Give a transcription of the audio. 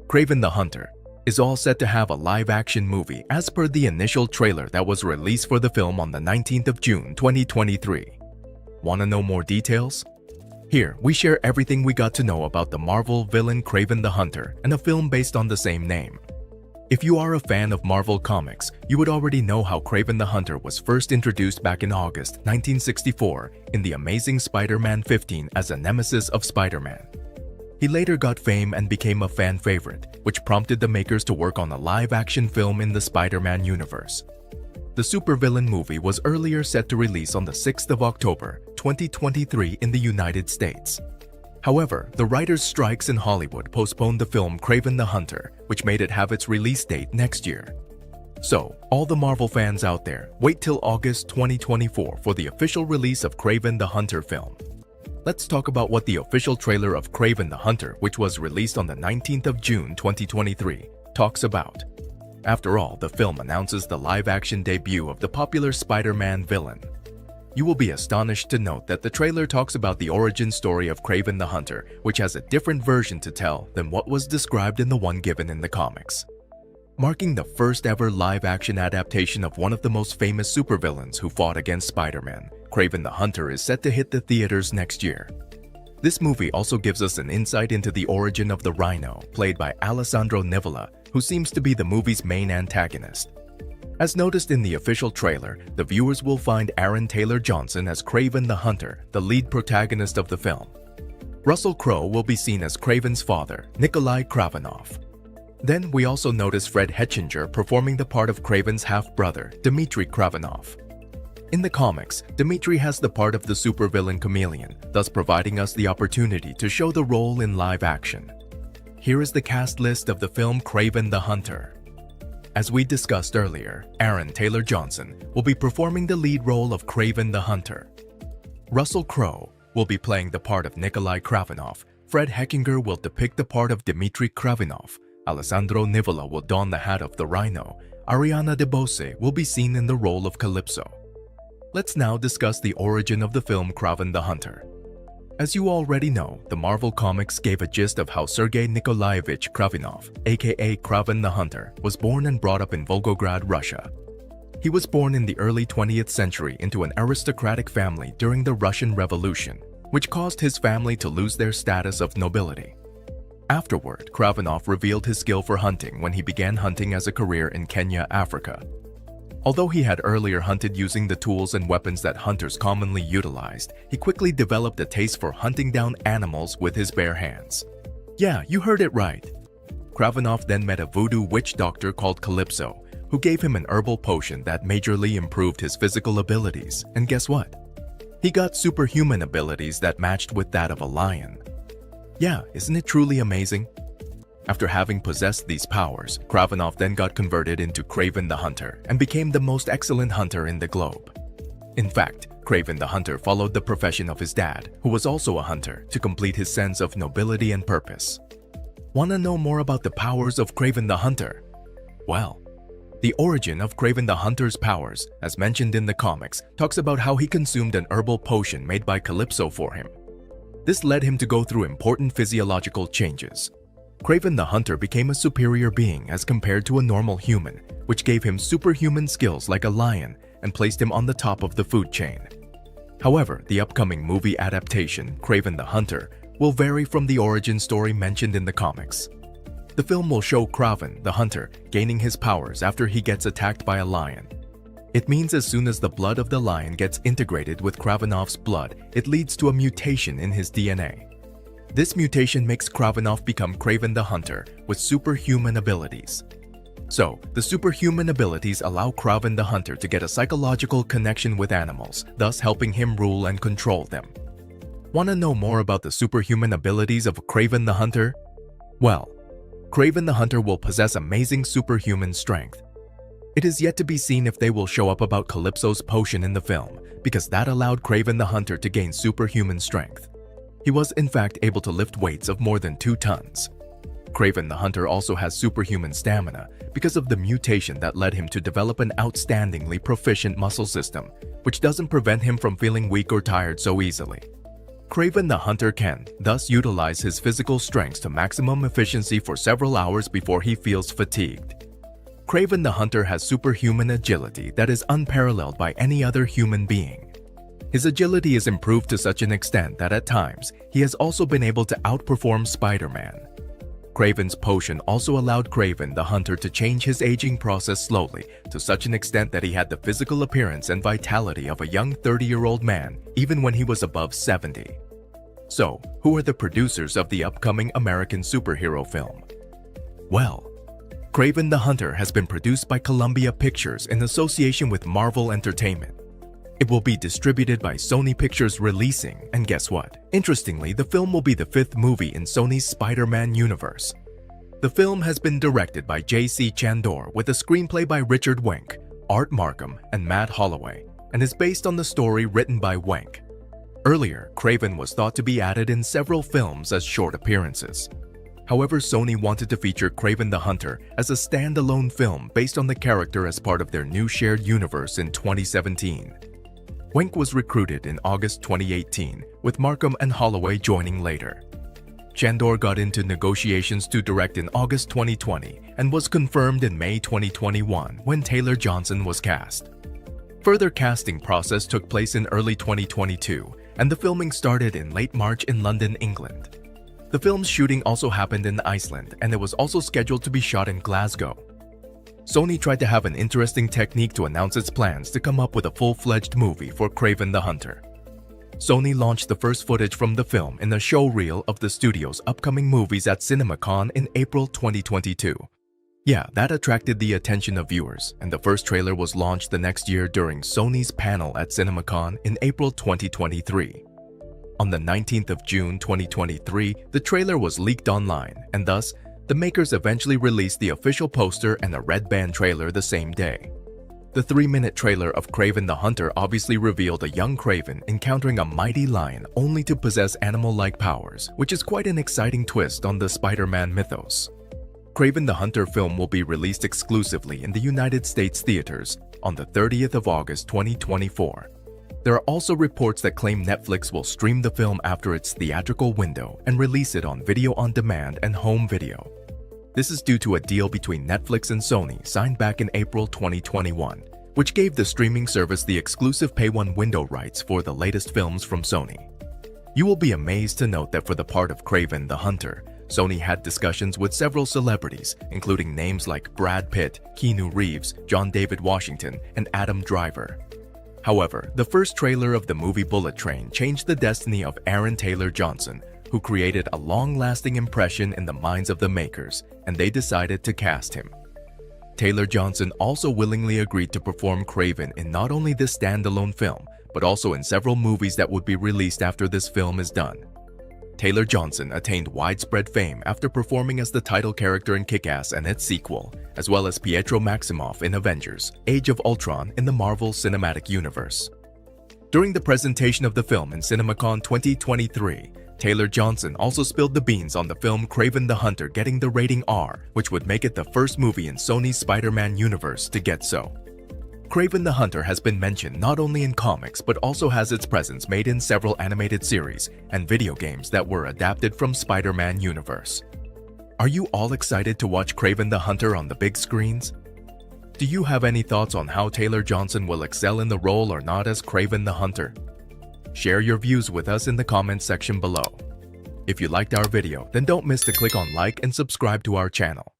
KRAVEN the Hunter, is all set to have a live-action movie as per the initial trailer that was released for the film on the 19th of June 2023. Want to know more details? Here, we share everything we got to know about the Marvel villain KRAVEN the Hunter and a film based on the same name. If you are a fan of Marvel Comics, you would already know how KRAVEN the Hunter was first introduced back in August 1964 in The Amazing Spider-Man 15 as a nemesis of Spider-Man. He later got fame and became a fan favorite, which prompted the makers to work on a live-action film in the Spider-Man universe. The supervillain movie was earlier set to release on the 6th of October, 2023 in the United States. However, the writers' strikes in Hollywood postponed the film KRAVEN the Hunter, which made it have its release date next year. So, all the Marvel fans out there, wait till August 2024 for the official release of KRAVEN the Hunter film. Let's talk about what the official trailer of KRAVEN the Hunter, which was released on the 19th of June 2023, talks about. After all, the film announces the live-action debut of the popular Spider-Man villain. You will be astonished to note that the trailer talks about the origin story of KRAVEN the Hunter, which has a different version to tell than what was described in the one given in the comics. Marking the first ever live-action adaptation of one of the most famous supervillains who fought against Spider-Man, KRAVEN the Hunter is set to hit the theaters next year. This movie also gives us an insight into the origin of the Rhino, played by Alessandro Nivola, who seems to be the movie's main antagonist. As noticed in the official trailer, the viewers will find Aaron Taylor Johnson as KRAVEN the Hunter, the lead protagonist of the film. Russell Crowe will be seen as KRAVEN's father, Nikolai Kravinoff. Then we also notice Fred Hetchinger performing the part of KRAVEN's half-brother, Dmitry Kravinoff. In the comics, Dmitry has the part of the supervillain Chameleon, thus providing us the opportunity to show the role in live action. Here is the cast list of the film KRAVEN the Hunter. As we discussed earlier, Aaron Taylor Johnson will be performing the lead role of KRAVEN the Hunter. Russell Crowe will be playing the part of Nikolai Kravinoff. Fred Hetchinger will depict the part of Dmitry Kravinoff. Alessandro Nivola will don the hat of the Rhino. Ariana DeBose will be seen in the role of Calypso. Let's now discuss the origin of the film KRAVEN the Hunter. As you already know, the Marvel Comics gave a gist of how Sergei Nikolaevich Kravinoff, aka KRAVEN the Hunter, was born and brought up in Volgograd, Russia. He was born in the early 20th century into an aristocratic family during the Russian Revolution, which caused his family to lose their status of nobility. Afterward, Kravinoff revealed his skill for hunting when he began hunting as a career in Kenya, Africa. Although he had earlier hunted using the tools and weapons that hunters commonly utilized, he quickly developed a taste for hunting down animals with his bare hands. Yeah, you heard it right. Kravinoff then met a voodoo witch doctor called Calypso, who gave him an herbal potion that majorly improved his physical abilities, and guess what? He got superhuman abilities that matched with that of a lion. Yeah, isn't it truly amazing? After having possessed these powers, Kravinoff then got converted into KRAVEN the Hunter and became the most excellent hunter in the globe. In fact, KRAVEN the Hunter followed the profession of his dad, who was also a hunter, to complete his sense of nobility and purpose. Wanna know more about the powers of KRAVEN the Hunter? Well, the origin of KRAVEN the Hunter's powers, as mentioned in the comics, talks about how he consumed an herbal potion made by Calypso for him. This led him to go through important physiological changes. KRAVEN the Hunter became a superior being as compared to a normal human, which gave him superhuman skills like a lion and placed him on the top of the food chain. However, the upcoming movie adaptation, KRAVEN the Hunter, will vary from the origin story mentioned in the comics. The film will show KRAVEN the Hunter gaining his powers after he gets attacked by a lion. It means as soon as the blood of the lion gets integrated with Kravinoff's blood, it leads to a mutation in his DNA. This mutation makes Kravinoff become KRAVEN the Hunter with superhuman abilities. So, the superhuman abilities allow KRAVEN the Hunter to get a psychological connection with animals, thus helping him rule and control them. Want to know more about the superhuman abilities of KRAVEN the Hunter? Well, KRAVEN the Hunter will possess amazing superhuman strength. It is yet to be seen if they will show up about Calypso's potion in the film, because that allowed KRAVEN the Hunter to gain superhuman strength. He was in fact able to lift weights of more than 2 tons. KRAVEN the Hunter also has superhuman stamina because of the mutation that led him to develop an outstandingly proficient muscle system, which doesn't prevent him from feeling weak or tired so easily. KRAVEN the Hunter can thus utilize his physical strengths to maximum efficiency for several hours before he feels fatigued. KRAVEN the Hunter has superhuman agility that is unparalleled by any other human being. His agility is improved to such an extent that at times, he has also been able to outperform Spider-Man. KRAVEN's potion also allowed KRAVEN the Hunter to change his aging process slowly to such an extent that he had the physical appearance and vitality of a young 30-year-old man even when he was above 70. So, who are the producers of the upcoming American superhero film? Well, KRAVEN the Hunter has been produced by Columbia Pictures in association with Marvel Entertainment. It will be distributed by Sony Pictures Releasing, and guess what? Interestingly, the film will be the 5th movie in Sony's Spider-Man universe. The film has been directed by J.C. Chandor with a screenplay by Richard Wenk, Art Markham, and Matt Holloway, and is based on the story written by Wenk. Earlier, KRAVEN was thought to be added in several films as short appearances. However, Sony wanted to feature KRAVEN the Hunter as a standalone film based on the character as part of their new shared universe in 2017. Wenk was recruited in August 2018, with Markham and Holloway joining later. Chandor got into negotiations to direct in August 2020 and was confirmed in May 2021 when Taylor Johnson was cast. Further casting process took place in early 2022, and the filming started in late March in London, England. The film's shooting also happened in Iceland, and it was also scheduled to be shot in Glasgow. Sony tried to have an interesting technique to announce its plans to come up with a full-fledged movie for KRAVEN the Hunter. Sony launched the first footage from the film in a show reel of the studio's upcoming movies at CinemaCon in April 2022. Yeah, that attracted the attention of viewers, and the first trailer was launched the next year during Sony's panel at CinemaCon in April 2023. On the 19th of June 2023, the trailer was leaked online, and thus, the makers eventually released the official poster and a red band trailer the same day. The 3-minute trailer of KRAVEN the Hunter obviously revealed a young KRAVEN encountering a mighty lion only to possess animal-like powers, which is quite an exciting twist on the Spider-Man mythos. KRAVEN the Hunter film will be released exclusively in the United States theaters on the 30th of August 2024. There are also reports that claim Netflix will stream the film after its theatrical window and release it on video on demand and home video. This is due to a deal between Netflix and Sony signed back in April 2021, which gave the streaming service the exclusive pay-one window rights for the latest films from Sony. You will be amazed to note that for the part of KRAVEN the Hunter, Sony had discussions with several celebrities, including names like Brad Pitt, Keanu Reeves, John David Washington, and Adam Driver. However, the first trailer of the movie Bullet Train changed the destiny of Aaron Taylor Johnson, who created a long-lasting impression in the minds of the makers, and they decided to cast him. Taylor Johnson also willingly agreed to perform KRAVEN in not only this standalone film, but also in several movies that would be released after this film is done. Taylor Johnson attained widespread fame after performing as the title character in Kick-Ass and its sequel, as well as Pietro Maximoff in Avengers: Age of Ultron in the Marvel Cinematic Universe. During the presentation of the film in CinemaCon 2023, Taylor Johnson also spilled the beans on the film KRAVEN the Hunter getting the rating R, which would make it the first movie in Sony's Spider-Man universe to get so. KRAVEN the Hunter has been mentioned not only in comics but also has its presence made in several animated series and video games that were adapted from Spider-Man universe. Are you all excited to watch KRAVEN the Hunter on the big screens? Do you have any thoughts on how Taylor Johnson will excel in the role or not as KRAVEN the Hunter? Share your views with us in the comments section below. If you liked our video, then don't miss to click on like and subscribe to our channel.